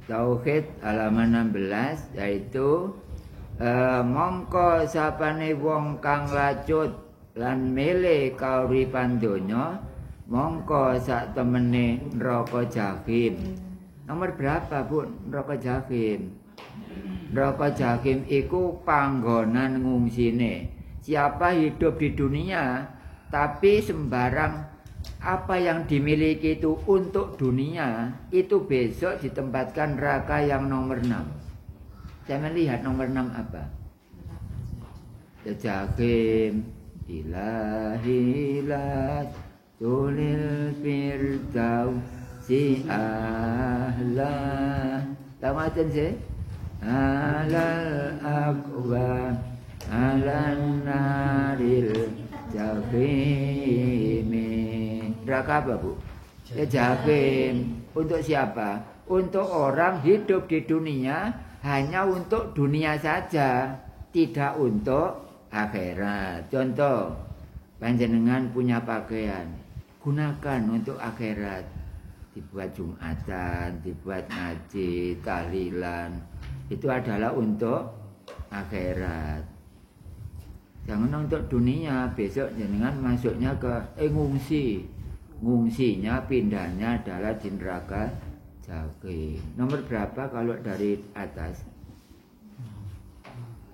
Tauhid halaman 16 yaitu mongko sapane wong kang lacut lan mele kauripan donya mongko sak temene neraka jahim. Nomor berapa, Bu? Neraka jahim. Neraka jahim iku panggonan ngungsine. Siapa hidup di dunia tapi sembarang apa yang dimiliki itu untuk dunia, itu besok ditempatkan neraka yang nomor 6. Saya melihat nomor 6 apa? Jahim ilahilat tulil firdausi ahla. Tahu macam sih? Alal aqwa alan naril jahimi. Neraka apa, Bu? Ya jahim. Untuk siapa? Untuk orang hidup di dunia hanya untuk dunia saja, tidak untuk akhirat. Contoh, panjenengan punya pakaian, gunakan untuk akhirat. Dibuat Jumatan, dibuat ngaji, tahlilan. Itu adalah untuk akhirat. Jangan untuk dunia, besok jenengan masuknya ke ngungsi. Ngungsinya, pindahnya adalah di neraka jahim. Nomor berapa kalau dari atas?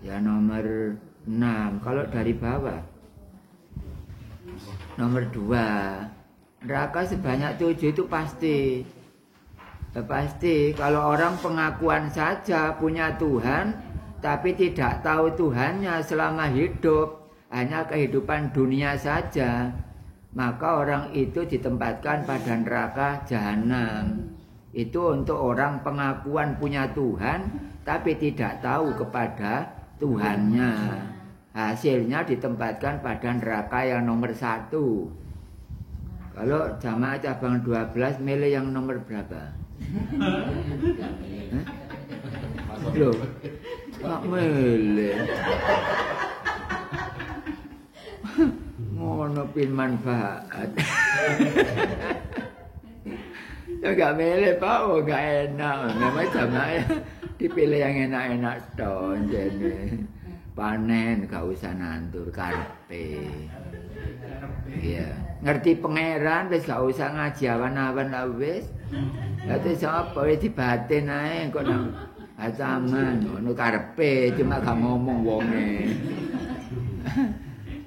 Ya nomor 6. Kalau dari bawah? Nomor 2. Neraka sebanyak 7 itu pasti. Ya, pasti. Kalau orang pengakuan saja punya Tuhan, tapi tidak tahu Tuhannya selama hidup, hanya kehidupan dunia saja, maka orang itu ditempatkan pada neraka jahanam. Itu untuk orang pengakuan punya Tuhan, tapi tidak tahu kepada Tuhannya. Hasilnya ditempatkan pada neraka yang nomor 1. Kalau jamaah cabang 12 milih yang nomor berapa? Loh, nggak milih. Ngono pin manfaat. Ya nggak milih, Pak, oh nggak enak. Memang jamaah dipilih yang enak-enak toh. Jadi panen gak usah nandur karpe. Iya, ngerti pangeran wis gak usah ngaji awan-awan lah wis. Dadi sapa wis dibatin ae kok nang acaman ngono karepe cuma gak ngomong wonge.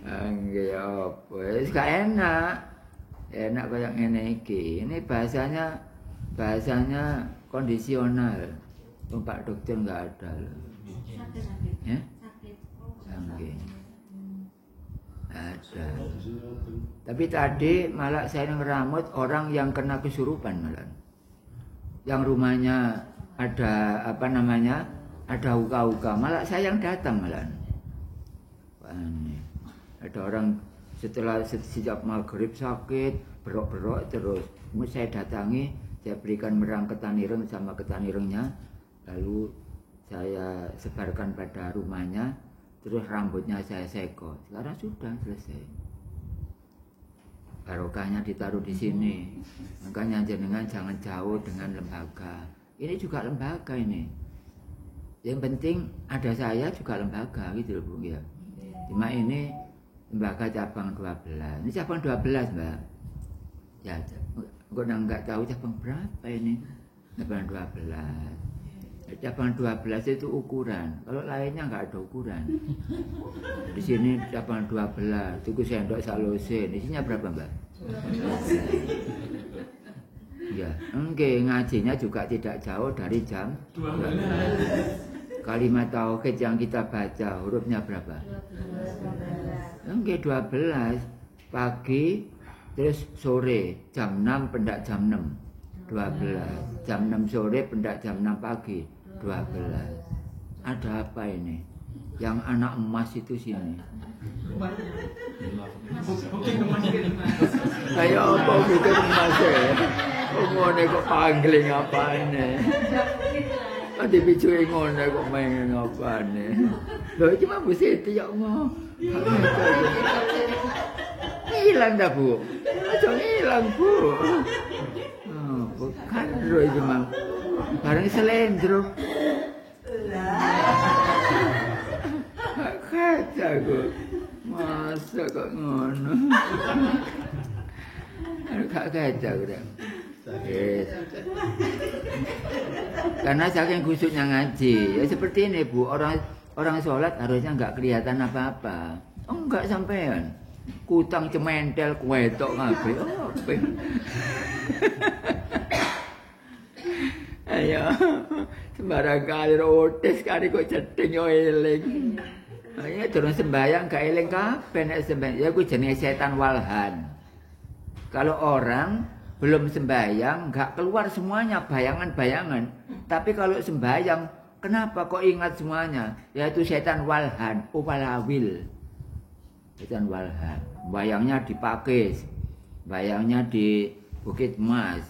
Nggih apa wis gak enak. Enak kaya ngene iki. Ini bahasanya kondisional. Pak dokter enggak ada loh. Ya? Nggih. Ada. Tapi tadi malah saya ngeramut orang yang kena kesurupan malah. Yang rumahnya ada ada uka-uka, malah saya yang datang malah. Aneh. Ada orang setelah sejak maghrib sakit, berok-berok terus. Kemudian saya datangi, saya berikan merang ketan ireng sama ketan irengnya, lalu saya sebarkan pada rumahnya. Terus rambutnya saya seko. Sekarang sudah selesai. Barokahnya ditaruh di sini. Makanya jenengan jangan jauh dengan lembaga. Ini juga lembaga ini. Yang penting ada saya juga lembaga gitu loh, Bu ya. Cuma ini lembaga cabang 12. Ini cabang 12, Mbak. Ya, kok enggak tahu cabang berapa ini? Cabang 12. Cabang 12 itu ukuran. Kalau lainnya enggak ada ukuran. Di sini cabang 12, tuku sendok salosin. Isinya berapa, Mbak? Ya, enggak, ngajinya juga tidak jauh dari jam 12. Kalimat tauhid yang kita baca hurufnya berapa? Enggak, 12 pagi terus sore jam 6 pendak jam 6. 12 jam 6 sore pendak jam 6 pagi. 12. Ada apa ini? Yang anak emas itu sini. Kayak apa gitu emas ya? Ngone kok pangling apane? Ade bicui ngone kok main apane? Loh cuma Bu Siti ya Allah. Hilang dah, Bu. Macam hilang, Bu. Oh, bukan roy cuma. Bareng selendro. Kaca kok. Masa kok ngono. Gak kaca udah. Karena saking khusyuknya ngaji. Ya seperti ini Bu, orang sholat harusnya nggak kelihatan apa-apa. Oh enggak sampean. Kutang cementel kuetok kabeh. Oh, apa? Ayo. Sembarang kali rotes kali kok cedeng yo eling. Ayo durung sembayang gak eling kabeh nek sembayang. Ya kuwi jenenge setan walhan. Kalau orang belum sembayang nggak keluar semuanya bayangan-bayangan. Tapi kalau sembayang kenapa kok ingat semuanya? Yaitu setan walhan, walawil. Setan walhan. Bayangnya di Pakis, bayangnya di Bukit Mas,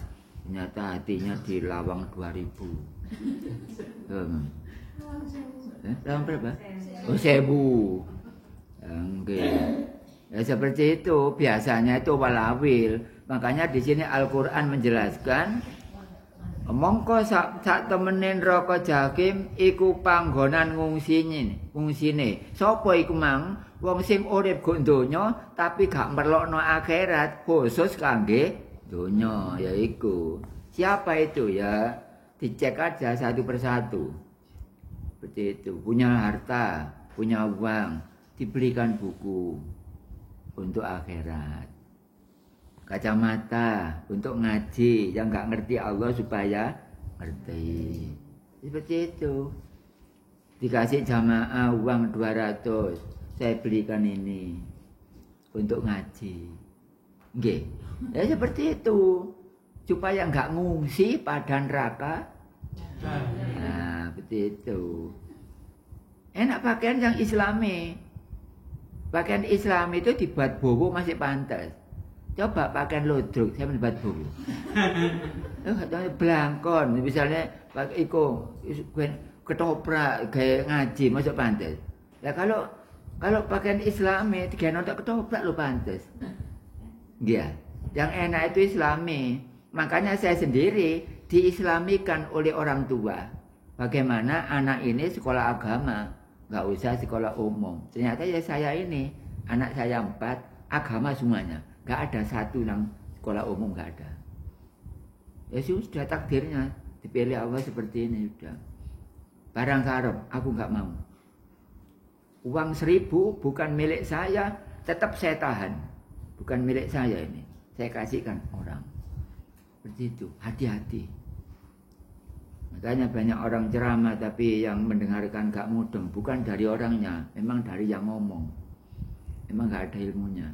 ternyata hatinya di Lawang 2000. Lawang berapa? Oh 1000. Enggak. Ya seperti itu, biasanya itu walawil. Makanya di sini Al-Qur'an menjelaskan mongko sak temenen neraka Jahim iku panggonan ngungsine. Sapa iku mang? Wong sing urip go donya tapi gak merlokno akhirat khusus kangge donya, yaiku. Siapa itu ya? Dicek aja satu persatu. Seperti itu, punya harta, punya uang, dibelikan buku untuk akhirat. Kacamata untuk ngaji, yang nggak ngerti Allah supaya ngerti. Seperti itu. Dikasih jamaah uang 200, saya belikan ini untuk ngaji. Nggih. Ya seperti itu. Supaya nggak ngungsi pada neraka. Nah, seperti itu. Enak pakaian yang Islami. Pakaian Islam itu dibuat bowo masih pantas. Coba pakaian lodruk, saya mendapat bowo. Blangkon, misalnya pakai ketoprak kayak ngaji masuk pantas. Ya kalau pakaian Islami digawe untuk ketoprak lo pantas. Iya. Yang enak itu Islami. Makanya saya sendiri diislamikan oleh orang tua. Bagaimana anak ini sekolah agama, nggak usah sekolah umum. Ternyata ya saya ini, anak saya 4, agama semuanya. Nggak ada satu yang sekolah umum, nggak ada. Ya sudah takdirnya, dipilih Allah seperti ini sudah. Barang haram, aku nggak mau. Uang 1000 bukan milik saya, tetap saya tahan. Bukan milik saya ini, saya kasihkan orang. Seperti itu, hati-hati. Makanya banyak orang ceramah tapi yang mendengarkan gak mudeng. Bukan dari orangnya, memang dari yang ngomong. Memang gak ada ilmunya.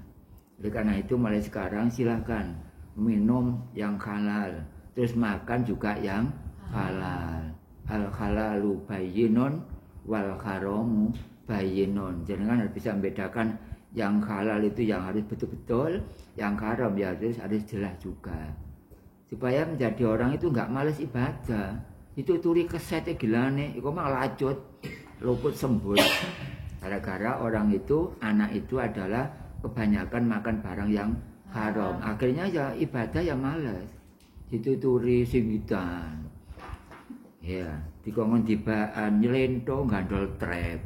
Oleh karena itu mulai sekarang silakan minum yang halal. Terus makan juga yang halal. Al-halalu bayyinun wal haramu bayyinun. Jadi kan harus bisa membedakan yang halal itu yang harus betul-betul. Yang haram ya harus jelas juga. Supaya menjadi orang itu nggak males ibadah. Itu turi kesete gilane, itu mah lacut, luput sembul. Gara-gara orang itu, anak itu adalah kebanyakan makan barang yang haram. Akhirnya ya ibadah ya males. Itu turi singitan. Ya, dikongkon tibaan, nyelento, gandol trep.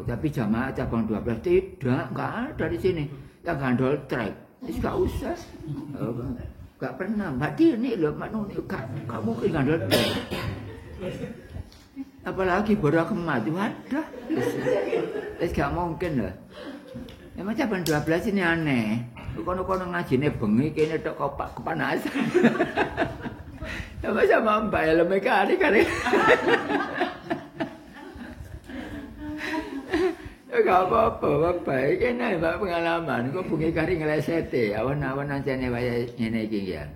Tapi jamaah cabang 12 tidak, nggak ada di sini. Yang gandol trep, itu nggak usah. Gak pernah, Mbak Dini loh, Mbak Nuni, gak mungkin gandol trep. Apalagi borak kemat, wadah. Gak mungkin lah. Emang cabang 12 ini aneh. Kono-kono ngajine bengi, kini tok kepanasan. Sama-sama Mbak ya, lemah kari-kari. Gak apa-apa, baik enak Mbak pengalaman. Kok bungi kari ngelesete, awan-awan nancane waya ngene iki ya.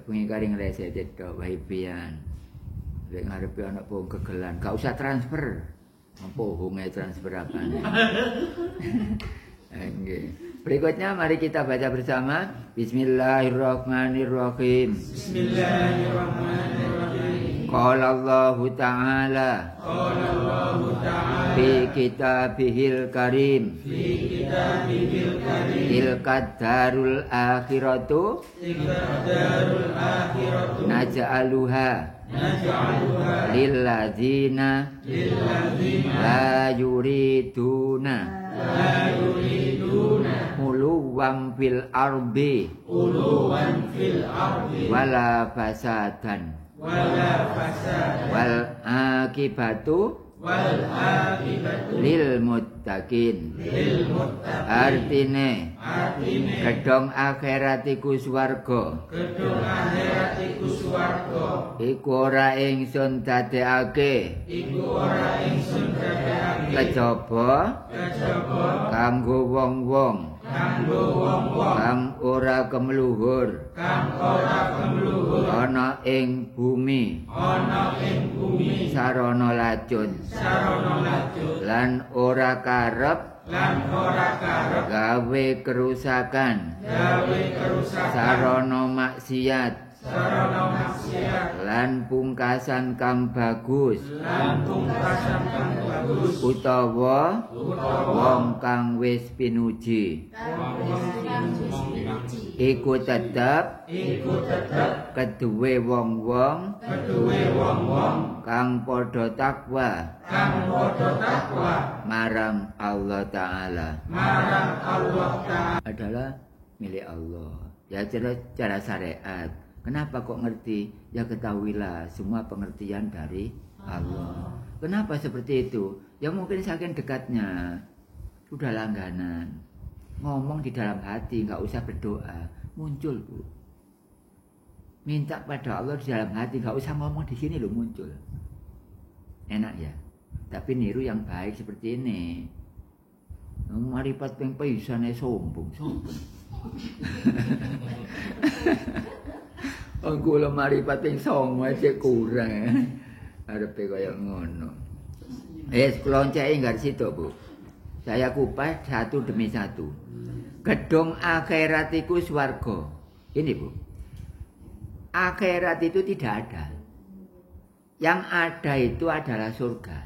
Bungi kari ngelesete tok wahibian. Lek ngarepe ana pohon kegelan, gak usah transfer. Pohonge transfer apane. Nggih. Berikutnya mari kita baca bersama. Bismillahirrahmanirrahim. Bismillahirrahmanirrahim. Qala Allah Ta'ala fi kitabihil karim tilkad darul akhiratu naj'aluha lilladzina la yuriduna uluwan fil ardi wala fasadan wal akibatu lil muttaqin. Artine gedhong akhirat iku swarga. Iku ora ingsun dadekake kejaba kanggo wong-wong kang ora kemluhur ana ing bumi sarana lajun lan ora karep gawe kerusakan sarana maksiat lan pungkasan kang bagus utawa wong kang wis pinuji iku tetep keduwe wong-wong kang padha takwa marang Allah Ta'ala adalah milik Allah. Ya cara syariat. Kenapa kok ngerti? Ya ketahuilah semua pengertian dari Allah. Kenapa seperti itu? Ya mungkin saking dekatnya. Sudah langganan. Ngomong di dalam hati, nggak usah berdoa. Muncul, Bu. Minta pada Allah di dalam hati, nggak usah ngomong di sini loh, muncul. Enak ya? Tapi niru yang baik seperti ini. Maripat ping pisane sombong. Aku lo maripat ping 9 aja kurang. Arepe kaya ngono. Klonceke garis itu, Bu. Saya kupas satu demi satu. Gedung akhirat itu swarga. Ini, Bu. Akhirat itu tidak ada. Yang ada itu adalah surga.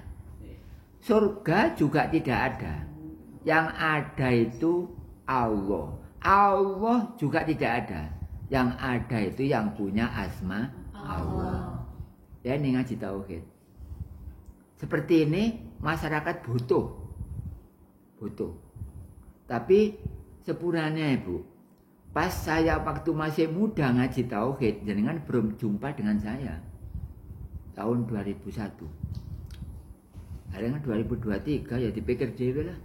Surga juga tidak ada. Yang ada itu Allah. Allah juga tidak ada. Yang ada itu yang punya asma Allah. Ya ini ngaji tauhid. Seperti ini masyarakat butuh. Tapi sepurane Bu, pas saya waktu masih muda ngaji tauhid, jenengan belum jumpa dengan saya. Tahun 2001. Hari 2023 ya dipikir dhewe lah.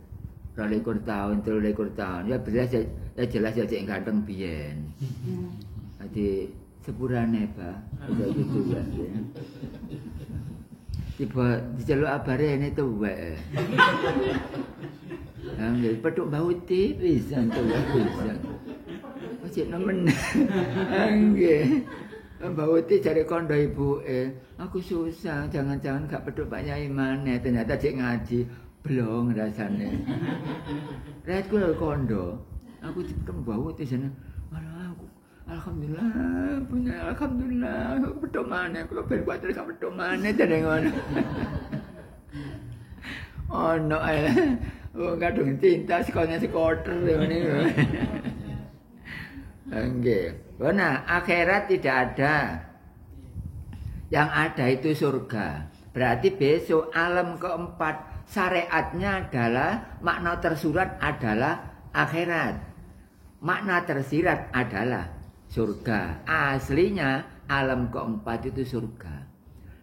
22 tahun, 23 tahun. Ya jelas ya cek ganteng biyen. Jadi sepurane, Pak. Udah gitu ya. Tiba diceluk abare ini tuwek. Nggih, petuk bauti pisan tuh pisan. Cek nemen. Nggih. Bauti cari kondo ibuke. Aku susah, jangan-jangan gak petuk Pak Yai maneh. Ternyata cek ngaji. Blong rasane. Ret ku kondo. Aku cepet bauti sana. Malah aku alhamdulillah punya alhamdulillah petuk maneh. Kulo ben kuwatir gak petuk maneh jane ngono. Ono ae. Wong kadung cinta sekolahnya skoter ngene. Nggih. Nah, akhirat tidak ada. Yang ada itu surga. Berarti besok alam keempat syariatnya adalah makna tersurat adalah akhirat. Makna tersirat adalah surga. Aslinya alam keempat itu surga.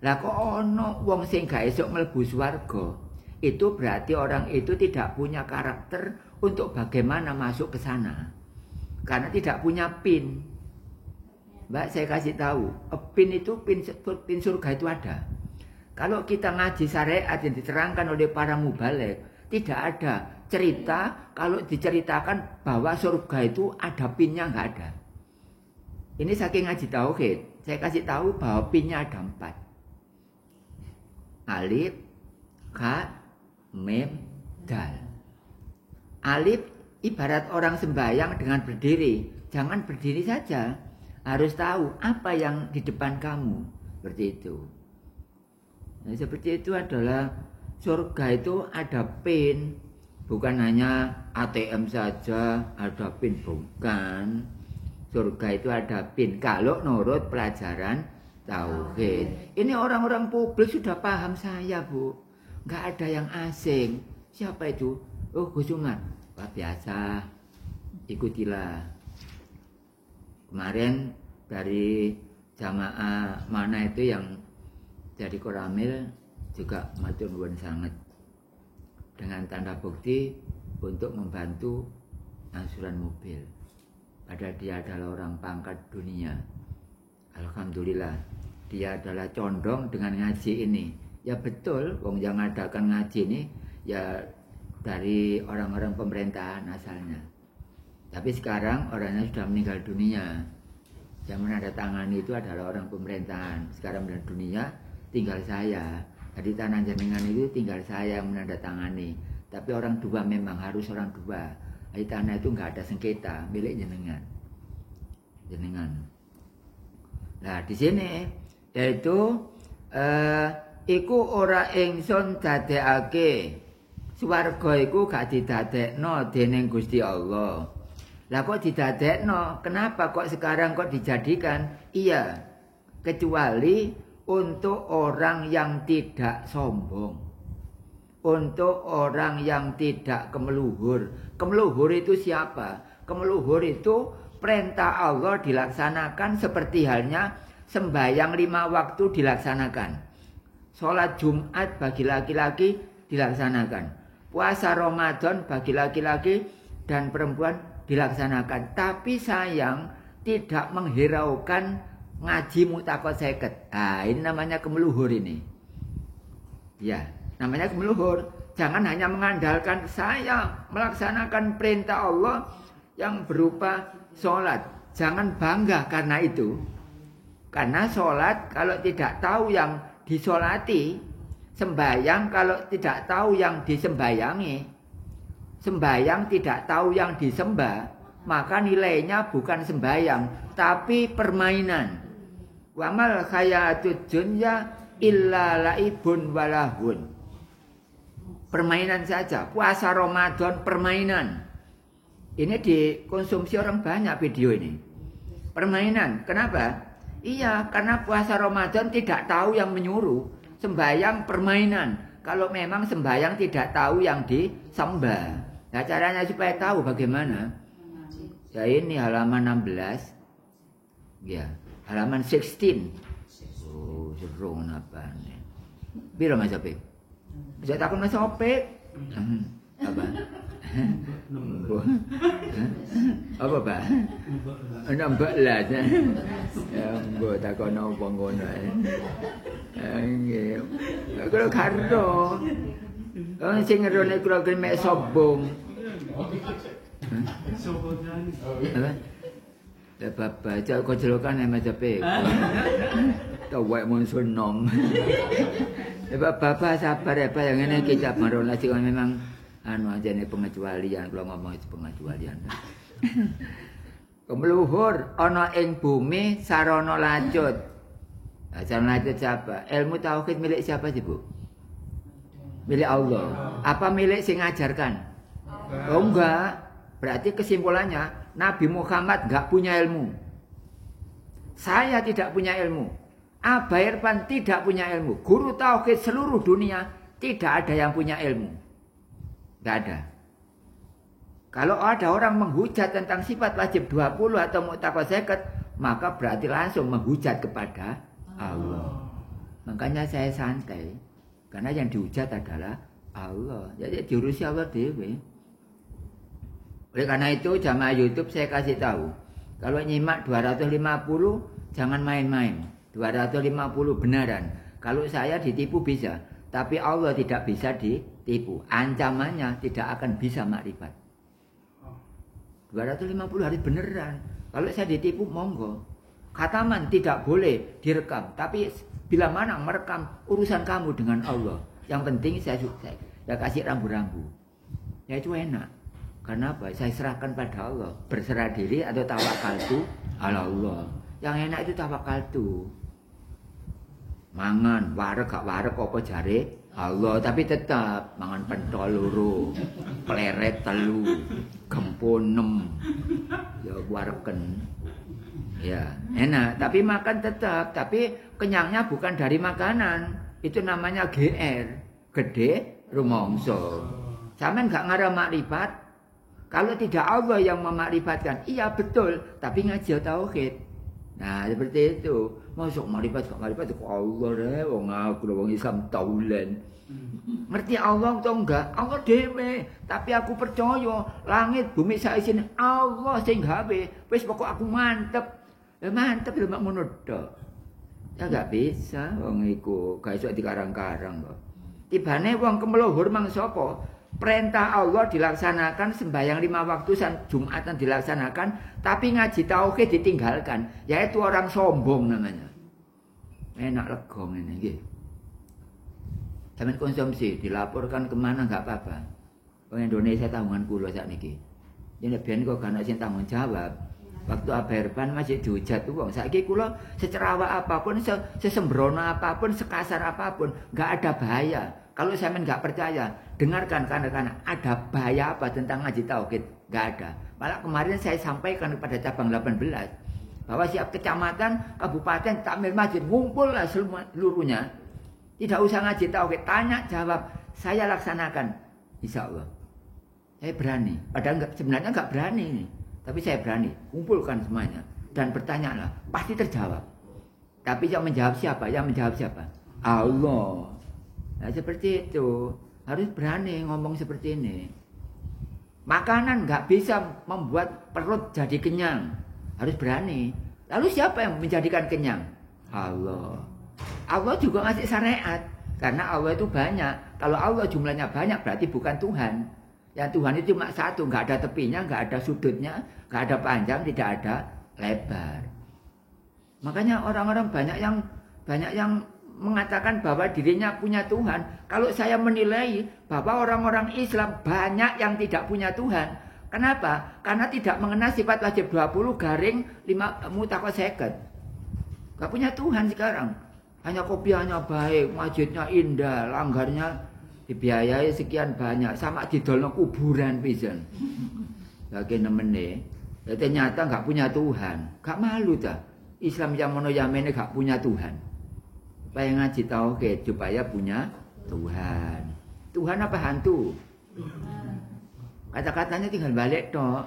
Lah kok ono wong sing gak esuk mlebu swarga? Itu berarti orang itu tidak punya karakter untuk bagaimana masuk ke sana. Karena tidak punya pin. Mbak, saya kasih tahu, pin itu pin surga itu ada. Kalau kita ngaji syariat yang diterangkan oleh para mubaligh, tidak ada cerita kalau diceritakan bahwa surga itu ada pinnya, nggak ada. Ini saking ngaji tauhid, saya kasih tahu bahwa pinnya ada 4. Alif, Kha, Mim, Dal. Alif ibarat orang sembahyang dengan berdiri. Jangan berdiri saja. Harus tahu apa yang di depan kamu. Seperti itu. Nah, seperti itu adalah surga itu ada PIN, bukan hanya ATM saja, ada PIN, bukan. Surga itu ada PIN kalau menurut pelajaran tauhid. Ini orang-orang publik sudah paham saya, Bu. Nggak ada yang asing. Siapa itu? Oh, Gus Umar. Wah, biasa. Ikutilah. Kemarin dari jamaah mana itu yang dari Koramil juga matur nuwun sangat dengan tanda bukti untuk membantu angsuran mobil. Padahal dia adalah orang pangkat dunia. Alhamdulillah, dia adalah condong dengan ngaji ini. Ya betul, wong yang ngadakan ngaji ini ya dari orang-orang pemerintahan asalnya. Tapi sekarang orangnya sudah meninggal dunia. Yang menandatangani itu adalah orang pemerintahan. Sekarang meninggal dunia, tinggal saya. Jadi tanah jenengan itu tinggal saya yang menandatangani. Tapi orang dua memang harus orang dua. Jadi tanah itu nggak ada sengketa, milik jenengan. Nah di sini yaitu iku ora ingsun dadekake swarga iku gak didadekno dening Gusti Allah. Lah kok didadekno? Kenapa kok sekarang kok dijadikan? Iya, kecuali untuk orang yang tidak sombong. Untuk orang yang tidak kemeluhur. Kemeluhur itu siapa? Kemeluhur itu perintah Allah dilaksanakan seperti halnya sembahyang 5 waktu dilaksanakan. Sholat Jumat bagi laki-laki dilaksanakan. Puasa Ramadan bagi laki-laki dan perempuan dilaksanakan. Tapi sayang tidak menghiraukan ngaji mutakot seket. Nah, ini namanya kemeluhur ini. Ya, namanya kemeluhur. Jangan hanya mengandalkan saya melaksanakan perintah Allah yang berupa sholat. Jangan bangga karena itu. Karena sholat kalau tidak tahu yang disolati, sembahyang kalau tidak tahu yang disembayangi, sembahyang tidak tahu yang disembah, maka nilainya bukan sembahyang, tapi permainan. Wamal khayatud dunya illa laibun walahun. Permainan saja. Puasa Ramadan permainan. Ini dikonsumsi orang banyak video ini. Permainan. Kenapa? Iya, karena puasa Ramadan tidak tahu yang menyuruh. Sembahyang permainan. Kalau memang sembahyang tidak tahu yang disembah. Nah, caranya supaya tahu bagaimana? Ya ini halaman 16. Ya, halaman 16. Oh, seru apa nih? Biro Mas Opik. Saya takut Mas Opik. Apa? Apa, Pak? Nambah lah. Ya, mbok takono apa ngono ae. Nggih. Kalau karo. Wong sing ngerone kula mek sombong. Apa? Ya bapak, kau celokan ya Mas Opik. Tawak mun sunong. Ya bapak sabar ya Pak, yang ini kita marolasi kan memang anu aja nih pengecualian, kalau ngomong itu pengecualian. Kemeluhur ana ing bumi sarana lanjut. Nah, sarana lanjut siapa? Ilmu tauhid milik siapa sih, Bu? Milik Allah. Apa milik sing ngajarkan? Oh enggak. Berarti kesimpulannya Nabi Muhammad enggak punya ilmu. Saya tidak punya ilmu. Aba Irfan tidak punya ilmu. Guru tauhid seluruh dunia tidak ada yang punya ilmu. Tidak ada. Kalau ada orang menghujat tentang sifat wajib 20 atau mu'taqad 50, maka berarti langsung menghujat kepada Allah. Makanya saya santai. Karena yang dihujat adalah Allah. Jadi diurusi Allah dewe. Oleh karena itu jamaah YouTube saya kasih tahu. Kalau nyimak 250 jangan main-main. 250 benaran. Kalau saya ditipu bisa. Tapi Allah tidak bisa ditipu. Ancamannya tidak akan bisa makrifat. 250 hari beneran. Kalau saya ditipu monggo. Khataman tidak boleh direkam. Tapi bila mana merekam urusan kamu dengan Allah. Yang penting saya ya kasih rambu-rambu. Ya itu enak. Karena apa? Saya serahkan pada Allah. Berserah diri atau tawakal itu ala Allah. Yang enak itu tawakal itu. Mangan wareg gak wareg apa jare Allah, tapi tetap mangan pentol loro, pleret telu, gempon 6. Ya waregen. Ya, enak, tapi makan tetap, tapi kenyangnya bukan dari makanan. Itu namanya GR, gede rumongso. Sampean gak ngarep makrifat. Kalau tidak Allah yang memakrifatkan, iya betul, tapi ngaji tauhid. Nah, seperti itu. Masuk makrifat kok Allah deh, wong aku wong Islam taulen. Ngerti Allah atau enggak? Allah dhewe, tapi aku percaya langit bumi saisine Allah sing gawe. Wis pokok aku mantep. Ya mantep lho mak ngono tok. Ya enggak bisa wong iku gak iso dikarang-karang kok. Tibane wong kemeluhur mang sapa? Perintah Allah dilaksanakan, sembahyang 5 waktu Jumatan dilaksanakan, tapi ngaji tauhid ditinggalkan, yaitu orang sombong namanya. Enak lega ngene nggih. Sampeyan konsumsi dilaporkan kemana enggak apa-apa. Wong Indonesia tanggungan kula sakniki. Yen ben kok gak ana sing tanggung jawab. Waktu Aberban masih dihujat wong. Saiki kula secerawak apapun, sesembrono apapun, sekasar apapun, enggak ada bahaya. Kalau sampean enggak percaya, dengarkan kanak-kanak, ada bahaya apa tentang ngaji tauhid? Enggak ada. Malah kemarin saya sampaikan kepada cabang 18 bahwa siap kecamatan, kabupaten, takmir masjid ngumpullah seluruhnya. Tidak usah ngaji tauhid, tanya jawab, saya laksanakan. Insya Allah. Saya berani. Padahal sebenarnya enggak berani ini. Tapi saya berani, kumpulkan semuanya dan bertanyalah, pasti terjawab. Tapi yang menjawab siapa? Yang menjawab siapa? Allah. Nah, seperti itu. Harus berani ngomong seperti ini. Makanan nggak bisa membuat perut jadi kenyang. Harus berani. Lalu siapa yang menjadikan kenyang? Allah. Allah juga ngasih syariat. Karena Allah itu banyak. Kalau Allah jumlahnya banyak berarti bukan Tuhan. Yang Tuhan itu cuma satu. Nggak ada tepinya, nggak ada sudutnya, nggak ada panjang, tidak ada lebar. Makanya orang-orang banyak yang mengatakan bahwa dirinya punya Tuhan. Kalau saya menilai bahwa orang-orang Islam banyak yang tidak punya Tuhan. Kenapa? Karena tidak mengenal sifat wajib 20 garing 5 mutakoseket. Gak punya Tuhan sekarang. Hanya kopiahnya baik, masjidnya indah, langgarnya dibiayai sekian banyak. Sama didolno kuburan pisan. Lagi nemene. Ternyata gak punya Tuhan. Gak malu dah. Islam yang monoyamene gak punya Tuhan. Supaya ngaji tauhid supaya punya Tuhan. Tuhan apa hantu? Kata-katanya tinggal balik toh.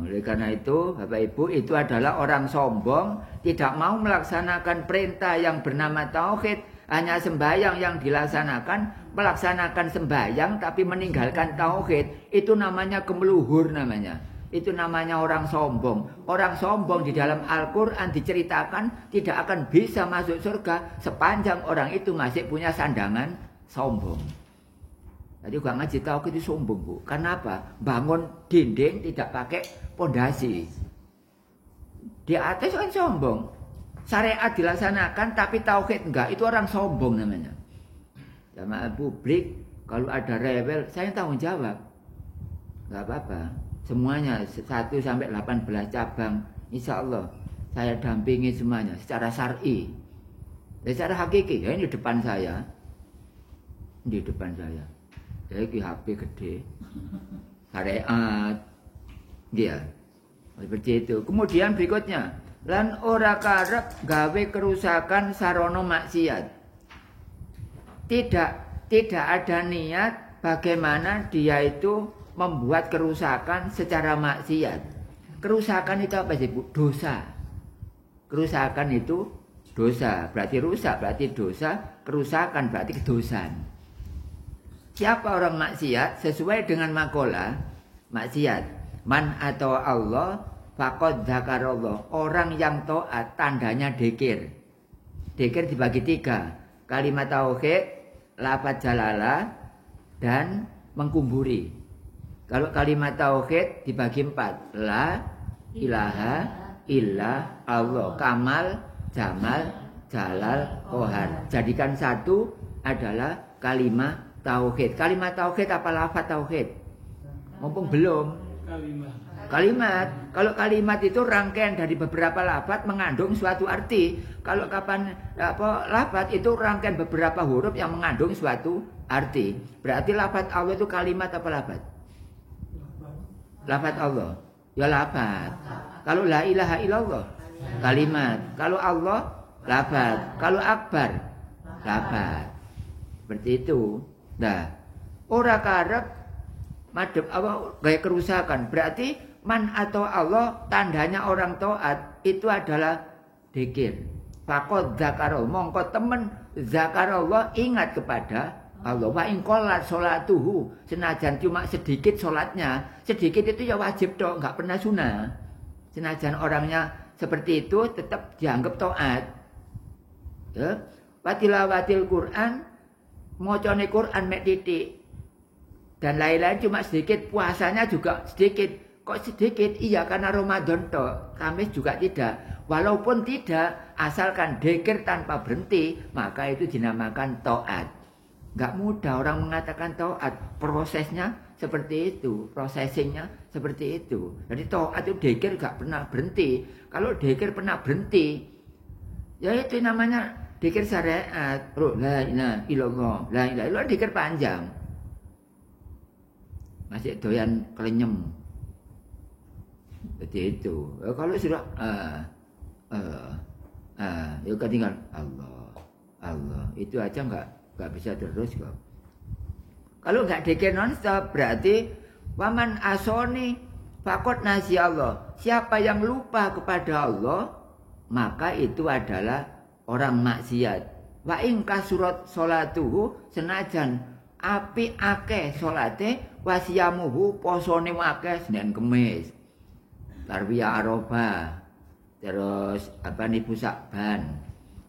Oleh karena itu, Bapak Ibu, itu adalah orang sombong, tidak mau melaksanakan perintah yang bernama tauhid, hanya sembahyang yang dilaksanakan, melaksanakan sembahyang tapi meninggalkan tauhid. Itu namanya kemeluhur namanya. Itu namanya orang sombong. Orang sombong di dalam Al-Quran diceritakan tidak akan bisa masuk surga sepanjang orang itu masih punya sandangan sombong. Jadi gak ngaji tauhid itu sombong, Bu. Karena apa? Bangun dinding tidak pakai pondasi. Di atas kan sombong. Syariat dilaksanakan tapi tauhid enggak. Itu orang sombong namanya. Jamaah publik kalau ada rewel saya tanggung jawab. Enggak apa-apa. Semuanya 1 sampai 18 cabang, insya Allah saya dampingi semuanya secara syar'i, secara hakiki. Ya ini depan saya, di depan saya. Jadi HP gede, syariat, dia seperti itu. Kemudian berikutnya, lan ora karep gawe kerusakan sarono maksiat. Tidak ada niat bagaimana dia itu membuat kerusakan secara maksiat. Kerusakan itu apa sih, Bu? Dosa. Kerusakan itu dosa, berarti rusak, berarti dosa. Kerusakan berarti kedosan. Siapa orang maksiat? Sesuai dengan makalah maksiat. Man atau Allah faqad dzakarallah. Orang yang taat tandanya dzikir. Dzikir dibagi 3. Kalimat tauhid, lafaz jalalah, dan mengkumburi. Kalau kalimat tauhid dibagi 4. La ilaha illa Allah. Kamal, jamal, jalal, kohar. Jadikan satu adalah kalimat tauhid. Kalimat tauhid apa lafaz tauhid? Mumpung belum. Kalimat. Kalau kalimat itu rangkaian dari beberapa lafaz mengandung suatu arti. Kalau lafaz itu rangkaian beberapa huruf yang mengandung suatu arti. Berarti lafaz Allah itu kalimat apa lafaz? Lafaz Allah. Ya lafaz. Kalau la ilaha illallah kalimat. Kalau Allah lafaz. Kalau akbar lafaz. Seperti itu. Nah, ora karep madhep apa gaya kerusakan. Berarti man atau Allah tandanya orang taat itu adalah dzikir. Faqad zakarallah, mongko temen zakarallah ingat kepada Allah. Wa in qolat sholatuhu, senajan cuma sedikit sholatnya, sedikit itu ya wajib toh, enggak pernah sunah. Senajan orangnya seperti itu tetap dianggap taat. Ya, watilawatil Quran, mocone Quran mek titik. Dan lain-lain cuma sedikit, puasanya juga sedikit. Kok sedikit? Iya karena Ramadan toh, Kamis juga tidak. Walaupun tidak, asalkan dzikir tanpa berhenti, maka itu dinamakan taat. Enggak mudah orang mengatakan taat, prosesnya seperti itu, processingnya seperti itu. Jadi taat itu dzikir enggak pernah berhenti. Kalau dzikir pernah berhenti, ya itu namanya dzikir syariat. La ilaha illallah, la ilaha illallah, dzikir panjang. Masih doyan kelenyem. Seperti itu. Kalau sudah ya ketinggalan Allah. Itu aja enggak bisa terus kok. Kalau enggak dzikir non-stop berarti waman asoni faqad nasi Allah. Siapa yang lupa kepada Allah, maka itu adalah orang maksiat. Wa in kasurat sholatuhu, senajan api akeh salate, wasiyamuhu posone akeh Senin Kemis. Tarwiyah Arafah. Terus niku Syakban.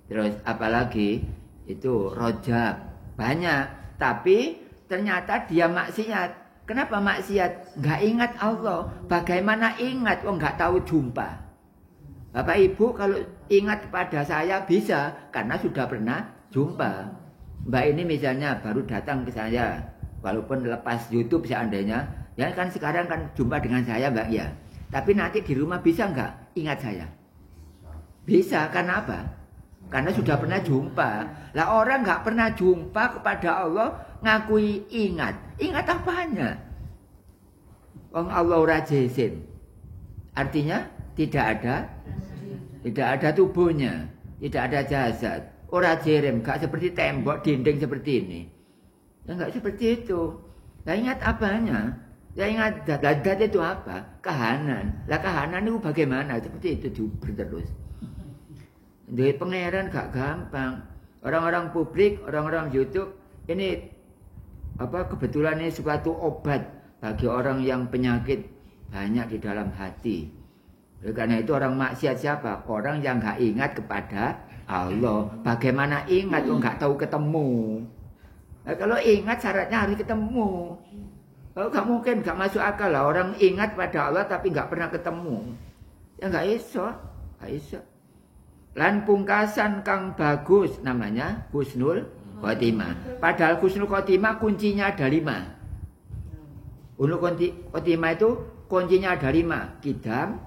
Terus apalagi itu Rajab. Banyak, tapi ternyata dia maksiat. Kenapa maksiat? Enggak ingat Allah. Bagaimana ingat? Enggak tahu jumpa. Bapak Ibu kalau ingat kepada saya bisa karena sudah pernah jumpa. Mbak ini misalnya baru datang ke saya, walaupun lepas YouTube seandainya, ya kan sekarang kan jumpa dengan saya Mbak ya. Tapi nanti di rumah bisa nggak ingat saya? Bisa, karena apa? Karena sudah pernah jumpa. Lah orang nggak pernah jumpa kepada Allah ngakui ingat. Ingat apanya? Wong Allah ora jezin. Artinya tidak ada tubuhnya, tidak ada jasad. Ora jerem, gak seperti tembok, dinding seperti ini. Ya enggak seperti itu. Lah ingat apanya? Ya ingat dat itu apa? Kahanan. Lah kahanan itu bagaimana? Seperti itu diuber terus. Dari pangeran gak gampang. Orang-orang publik, orang-orang YouTube ini kebetulan ini suatu obat bagi orang yang penyakit banyak di dalam hati. Oleh karena itu orang maksiat siapa? Orang yang gak ingat kepada Allah. Bagaimana ingat kok nggak tahu ketemu? Nah, kalau ingat syaratnya harus ketemu. Kalau nggak mungkin, nggak masuk akal lah orang ingat pada Allah tapi nggak pernah ketemu. Ya nggak iso, nggak iso. Lan pungkasan kang bagus namanya husnul khotimah. Padahal husnul khotimah kuncinya ada 5. Husnul khotimah itu kuncinya ada 5. Kidam,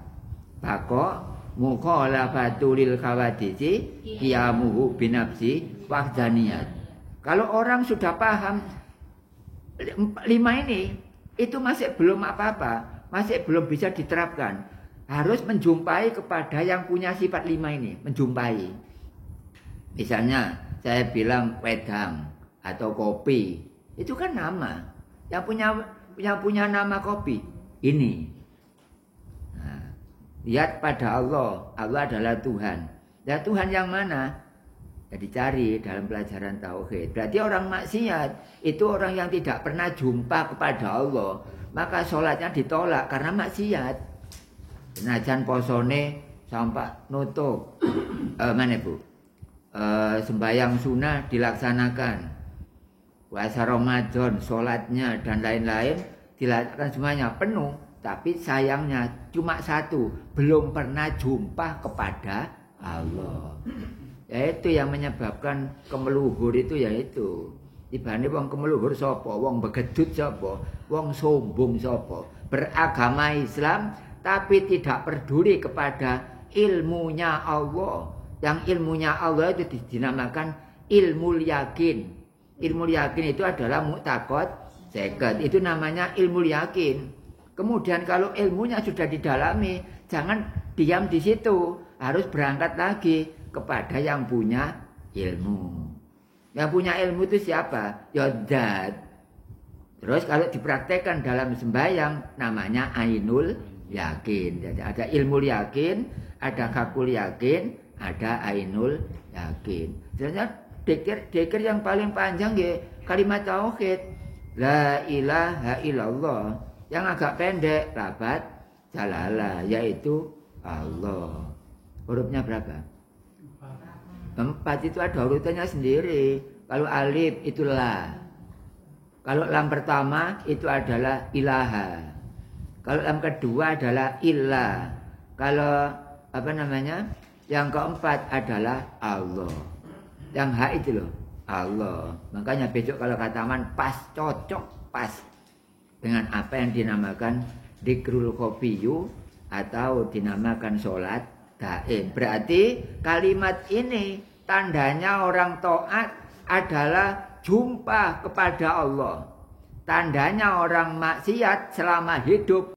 bako, mukhalafatu lil khawadisi, qiyamuhu binafsi wahdaniyat. Kalau orang sudah paham 5 ini, itu masih belum apa-apa, masih belum bisa diterapkan. Harus menjumpai kepada yang punya sifat 5 ini, menjumpai. Misalnya saya bilang wedang atau kopi, itu kan nama. Yang punya nama kopi ini. Lihat pada Allah. Allah adalah Tuhan. Dan Tuhan yang mana? Ya dicari dalam pelajaran tauhid. Berarti orang maksiat itu orang yang tidak pernah jumpa kepada Allah. Maka sholatnya ditolak karena maksiat. Senajan posone sampai nutup. Mana Bu? Sembahyang sunnah dilaksanakan. Puasa Ramadan, sholatnya dan lain-lain dilaksanakan semuanya penuh. Tapi sayangnya cuma satu, belum pernah jumpa kepada Allah. Yaitu yang menyebabkan kemeluhur itu yaitu. Ibane wong kemeluhur sapa? Wong begedut sapa? Wong sombong sapa? beragama Islam tapi tidak peduli kepada ilmunya Allah. Yang ilmunya Allah itu dinamakan ilmu yakin. Ilmu yakin itu adalah mu'taqad seket. Itu namanya ilmu yakin. Kemudian kalau ilmunya sudah didalami, jangan diam di situ. Harus berangkat lagi kepada yang punya ilmu. Yang punya ilmu itu siapa? Ya zat. Terus kalau dipraktekkan dalam sembahyang namanya ainul yakin. Jadi ada ilmu yakin, ada hakul yakin, ada ainul yakin. Sebenarnya dzikir yang paling panjang ya kalimat tauhid. La ilaha illallah. Yang agak pendek lafaz jalalah yaitu Allah. Hurufnya berapa? 4 itu ada urutannya sendiri. Kalau alif itu la. Kalau lam pertama itu adalah ilaha. Kalau lam kedua adalah illa. Kalau yang keempat adalah Allah. Yang ha itu loh, Allah. Makanya besok kalau kataman pas cocok pas dengan apa yang dinamakan dzikrul khofiyyu atau dinamakan sholat daim. Berarti kalimat ini tandanya orang taat adalah jumpa kepada Allah. Tandanya orang maksiat selama hidup